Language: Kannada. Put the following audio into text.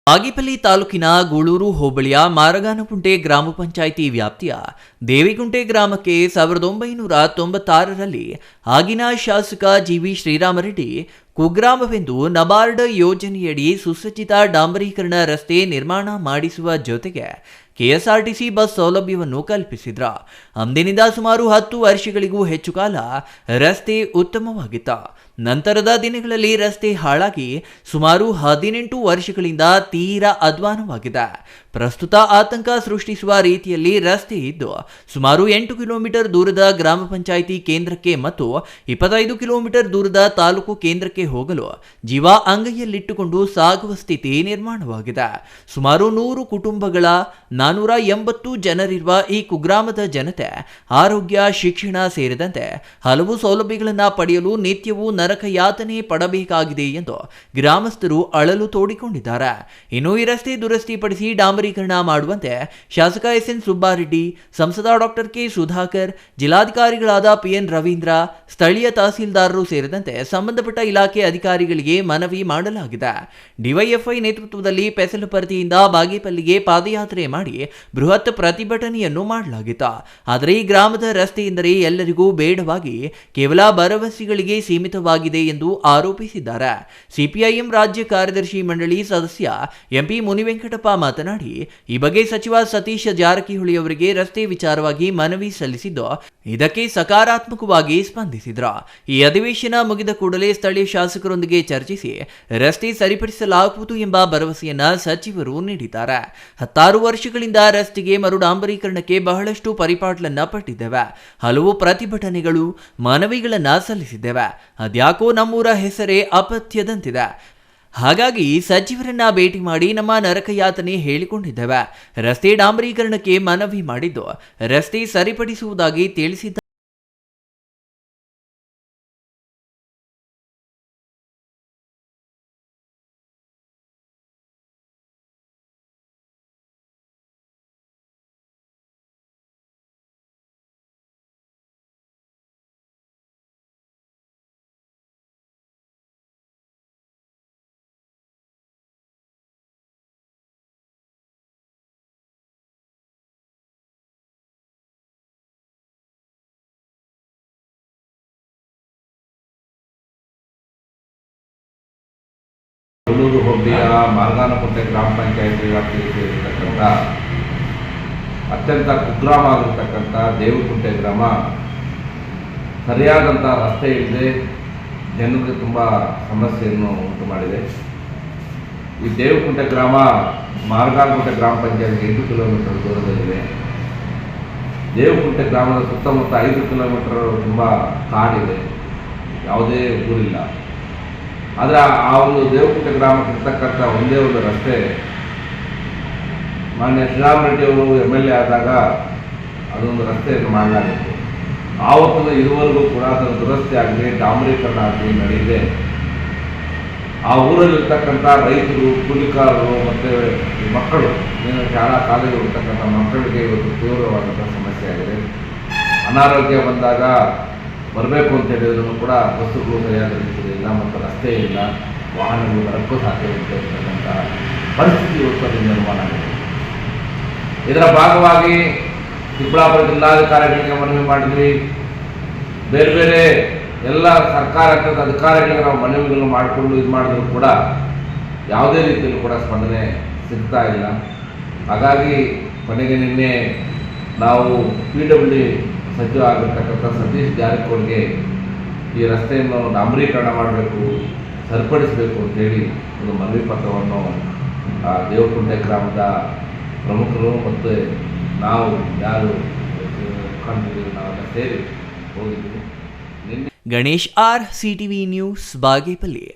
ಬಾಗೇಪಲ್ಲಿ ತಾಲೂಕಿನ ಗೂಳೂರು ಹೋಬಳಿಯ ಮಾರಗಾನಕುಂಟೆ ಗ್ರಾಮ ಪಂಚಾಯಿತಿ ವ್ಯಾಪ್ತಿಯ ದೇವಿಗುಂಟೆ ಗ್ರಾಮಕ್ಕೆ 1996ರಲ್ಲಿ ಆಗಿನ ಶಾಸಕ ಜಿವಿ ಶ್ರೀರಾಮರೆಡ್ಡಿ ಕುಗ್ರಾಮವೆಂದು ನಬಾರ್ಡ್ ಯೋಜನೆಯಡಿ ಸುಸಜ್ಜಿತ ಡಾಂಬರೀಕರಣ ರಸ್ತೆ ನಿರ್ಮಾಣ ಮಾಡಿಸುವ ಜೊತೆಗೆ ಕೆಎಸ್ಆರ್ಟಿಸಿ ಬಸ್ ಸೌಲಭ್ಯವನ್ನು ಕಲ್ಪಿಸಿದ್ರ. ಅಂದಿನಿಂದ ಸುಮಾರು 10 ವರ್ಷಗಳಿಗೂ ಹೆಚ್ಚು ಕಾಲ ರಸ್ತೆ ಉತ್ತಮವಾಗಿತ್ತ. ನಂತರದ ದಿನಗಳಲ್ಲಿ ರಸ್ತೆ ಹಾಳಾಗಿ ಸುಮಾರು 18 ವರ್ಷಗಳಿಂದ ತೀರಾ ಅಧ್ವಾನವಾಗಿದೆ. ಪ್ರಸ್ತುತ ಆತಂಕ ಸೃಷ್ಟಿಸುವ ರೀತಿಯಲ್ಲಿ ರಸ್ತೆ ಇದ್ದು ಸುಮಾರು 8 ಕಿಲೋಮೀಟರ್ ದೂರದ ಗ್ರಾಮ ಪಂಚಾಯಿತಿ ಕೇಂದ್ರಕ್ಕೆ ಮತ್ತು 25 ಕಿಲೋಮೀಟರ್ ದೂರದ ತಾಲೂಕು ಕೇಂದ್ರಕ್ಕೆ ಹೋಗಲು ಜೀವ ಅಂಗೈಯಲ್ಲಿಟ್ಟುಕೊಂಡು ಸಾಗುವ ಸ್ಥಿತಿ ನಿರ್ಮಾಣವಾಗಿದೆ. ಸುಮಾರು 100 ಕುಟುಂಬಗಳ 480 ಜನರಿರುವ ಈ ಕುಗ್ರಾಮದ ಜನತೆ ಆರೋಗ್ಯ, ಶಿಕ್ಷಣ ಸೇರಿದಂತೆ ಹಲವು ಸೌಲಭ್ಯಗಳನ್ನು ಪಡೆಯಲು ನಿತ್ಯವೂ ನರಕ ಯಾತನೆ ಪಡಬೇಕಾಗಿದೆ ಎಂದು ಗ್ರಾಮಸ್ಥರು ಅಳಲು ತೋಡಿಕೊಂಡಿದ್ದಾರೆ. ಇನ್ನು ಈ ರಸ್ತೆ ದುರಸ್ತಿಪಡಿಸಿ ಡಾಂಬರೀಕರಣ ಮಾಡುವಂತೆ ಶಾಸಕ ಎಸ್ಎನ್ ಸುಬ್ಬಾರೆಡ್ಡಿ, ಸಂಸದ ಡಾಕ್ಟರ್ ಕೆ ಸುಧಾಕರ್, ಜಿಲ್ಲಾಧಿಕಾರಿಗಳಾದ ಪಿಎನ್ ರವೀಂದ್ರ, ಸ್ಥಳೀಯ ತಹಸೀಲ್ದಾರರು ಸೇರಿದಂತೆ ಸಂಬಂಧಪಟ್ಟ ಇಲಾಖೆ ಅಧಿಕಾರಿಗಳಿಗೆ ಮನವಿ ಮಾಡಲಾಗಿದೆ. ಡಿವೈಎಫ್ಐ ನೇತೃತ್ವದಲ್ಲಿ ಪೆಸಲಪರ್ತಿಯಿಂದ ಬಾಗೇಪಲ್ಲಿಗೆ ಪಾದಯಾತ್ರೆ ಮಾಡಿ ಬೃಹತ್ ಪ್ರತಿಭಟನೆಯನ್ನು ಮಾಡಲಾಗಿತ್ತು. ಆದರೆ ಈ ಗ್ರಾಮದ ರಸ್ತೆ ಎಂದರೆ ಎಲ್ಲರಿಗೂ ಬೇಡವಾಗಿ ಕೇವಲ ಭರವಸೆಗಳಿಗೆ ಸೀಮಿತವಾಗಿದೆ ಎಂದು ಆರೋಪಿಸಿದ್ದಾರೆ. ಸಿಪಿಐಎಂ ರಾಜ್ಯ ಕಾರ್ಯದರ್ಶಿ ಮಂಡಳಿ ಸದಸ್ಯ ಎಂಪಿ ಮುನಿವೆಂಕಟಪ್ಪ ಮಾತನಾಡಿ, ಈ ಬಗ್ಗೆ ಸಚಿವ ಸತೀಶ್ ಜಾರಕಿಹೊಳಿ ಅವರಿಗೆ ರಸ್ತೆ ವಿಚಾರವಾಗಿ ಮನವಿ ಸಲ್ಲಿಸಿದ್ದು, ಇದಕ್ಕೆ ಸಕಾರಾತ್ಮಕವಾಗಿ ಸ್ಪಂದಿಸಿದ್ರು. ಈ ಅಧಿವೇಶನ ಮುಗಿದ ಕೂಡಲೇ ಸ್ಥಳೀಯ ಶಾಸಕರೊಂದಿಗೆ ಚರ್ಚಿಸಿ ರಸ್ತೆ ಸರಿಪಡಿಸಲಾಗುವುದು ಎಂಬ ಭರವಸೆಯನ್ನ ಸಚಿವರು ನೀಡಿದ್ದಾರೆ. 16 ವರ್ಷಗಳಿಂದ ರಸ್ತೆಗೆ ಮರು ಡಾಂಬರೀಕರಣಕ್ಕೆ ಬಹಳಷ್ಟು ಪರಿಪಾಟ್ಲನ್ನ ಪಟ್ಟಿದ್ದೇವೆ. ಹಲವು ಪ್ರತಿಭಟನೆಗಳು, ಮನವಿಗಳನ್ನ ಸಲ್ಲಿಸಿದ್ದೇವೆ. ಅದ್ಯಾಕೋ ನಮ್ಮೂರ ಹೆಸರೇ ಅಪಥ್ಯದಂತಿದೆ. ಹಾಗಾಗಿ ಸಚಿವರನ್ನ ಭೇಟಿ ಮಾಡಿ ನಮ್ಮ ನರಕಯಾತನೆ ಹೇಳಿಕೊಂಡಿದ್ದೇವೆ. ರಸ್ತೆ ಡಾಂಬರೀಕರಣಕ್ಕೆ ಮನವಿ ಮಾಡಿದ್ದು ರಸ್ತೆ ಸರಿಪಡಿಸುವುದಾಗಿ ತಿಳಿಸಿದ್ದಾರೆ. ಗೂಳೂರು ಹೋಬಳಿಯ ಮಾರಗಾನಕುಂಟೆ ಗ್ರಾಮ ಪಂಚಾಯಿತಿ ವ್ಯಾಪ್ತಿಗೆ ಸೇರಿರ್ತಕ್ಕಂಥ ಅತ್ಯಂತ ಕುಗ್ರಾಮ ಆಗಿರ್ತಕ್ಕಂಥ ದೇವಿಗುಂಟೆ ಗ್ರಾಮ ಸರಿಯಾದಂಥ ರಸ್ತೆ ಇಲ್ಲದೆ ಜನರಿಗೆ ತುಂಬ ಸಮಸ್ಯೆಯನ್ನು ಉಂಟು ಮಾಡಿದೆ. ಈ ದೇವಿಗುಂಟೆ ಗ್ರಾಮ ಮಾರಗಾನಕುಂಟೆ ಗ್ರಾಮ ಪಂಚಾಯಿತಿಗೆ 8 ಕಿಲೋಮೀಟರ್ ದೂರದಲ್ಲಿದೆ. ದೇವಿಗುಂಟೆ ಗ್ರಾಮದ ಸುತ್ತಮುತ್ತ 5 ಕಿಲೋಮೀಟರ್ ತುಂಬ ಕಾಡಿದೆ, ಯಾವುದೇ ಊರಿಲ್ಲ. ಆದರೆ ಆ ಒಂದು ದೇವಿಗುಂಟೆ ಗ್ರಾಮಕ್ಕೆ ಇರ್ತಕ್ಕಂಥ ಒಂದೇ ಒಂದು ರಸ್ತೆ ಮಾನ್ಯ ಶ್ರೀರಾಮರೆಡ್ಡಿ ಅವರು MLA ಆದಾಗ ಅದೊಂದು ರಸ್ತೆಯನ್ನು ಮಾಡಲಾಗಿತ್ತು. ಆವತ್ತಿನ ಇದುವರೆಗೂ ಕೂಡ ಅದನ್ನು ದುರಸ್ತಿ ಆಗಲಿ, ಡಾಂಬರೀಕರಣ ಆಗಲಿ ನಡೆಯಿದೆ. ಆ ಊರಲ್ಲಿರ್ತಕ್ಕಂಥ ರೈತರು, ಕೂಲಿಕಾರರು ಮತ್ತು ಮಕ್ಕಳು, ಶಾಲಾ ಕಾಲೇಜು ಇರ್ತಕ್ಕಂಥ ಮಕ್ಕಳಿಗೆ ಇವತ್ತು ತೀವ್ರವಾದಂಥ ಸಮಸ್ಯೆ ಆಗಿದೆ. ಅನಾರೋಗ್ಯ ಬಂದಾಗ ಬರಬೇಕು ಅಂತ ಹೇಳಿದ್ರು ಕೂಡ ಬಸ್ಸುಗಳು ಸರಿಯಾದ ರೀತಿಯಲ್ಲಿ ಇಲ್ಲ ಮತ್ತು ರಸ್ತೆ ಇಲ್ಲ, ವಾಹನಗಳು ಬರಕ್ಕೂ ಸಾಧ್ಯ ಇರ್ತಕ್ಕಂಥ ಪರಿಸ್ಥಿತಿ ಇವತ್ತು ನಿರ್ಮಾಣ ಆಗಿದೆ. ಇದರ ಭಾಗವಾಗಿ ಚಿಕ್ಕಬಳ್ಳಾಪುರ ಜಿಲ್ಲಾಧಿಕಾರಿಗಳಿಗೆ ಮನವಿ ಮಾಡಿದ್ವಿ. ಬೇರೆ ಬೇರೆ ಎಲ್ಲ ಸರ್ಕಾರದ ಅಧಿಕಾರಿಗಳಿಗೆ ನಾವು ಮನವಿಗಳನ್ನು ಮಾಡಿಕೊಂಡು ಇದು ಮಾಡಿದ್ರು ಕೂಡ ಯಾವುದೇ ರೀತಿಯಲ್ಲೂ ಕೂಡ ಸ್ಪಂದನೆ ಸಿಗ್ತಾ ಇಲ್ಲ. ಹಾಗಾಗಿ ಕೊನೆಗೆ ನಿನ್ನೆ ನಾವು PWD ಸಚಿವ ಆಗಿರ್ತಕ್ಕಂಥ ಸತೀಶ್ ಜಾರಕಿಹೊಳಿಗೆ ಈ ರಸ್ತೆಯನ್ನು ಡಾಂಬರೀಕರಣ ಮಾಡಬೇಕು, ಸರಿಪಡಿಸಬೇಕು ಅಂತೇಳಿ ಒಂದು ಮನವಿ ಪತ್ರವನ್ನು ದೇವಿಗುಂಟೆ ಗ್ರಾಮದ ಪ್ರಮುಖರು ಮತ್ತು ನಾವು ಯಾರು ಕಂಡಿದ್ದೀವಿ ನಾವೆಲ್ಲ ಸೇರಿ ಹೋಗಿದ್ದೀವಿ. Ganesh R, CTV news, Bagepalli.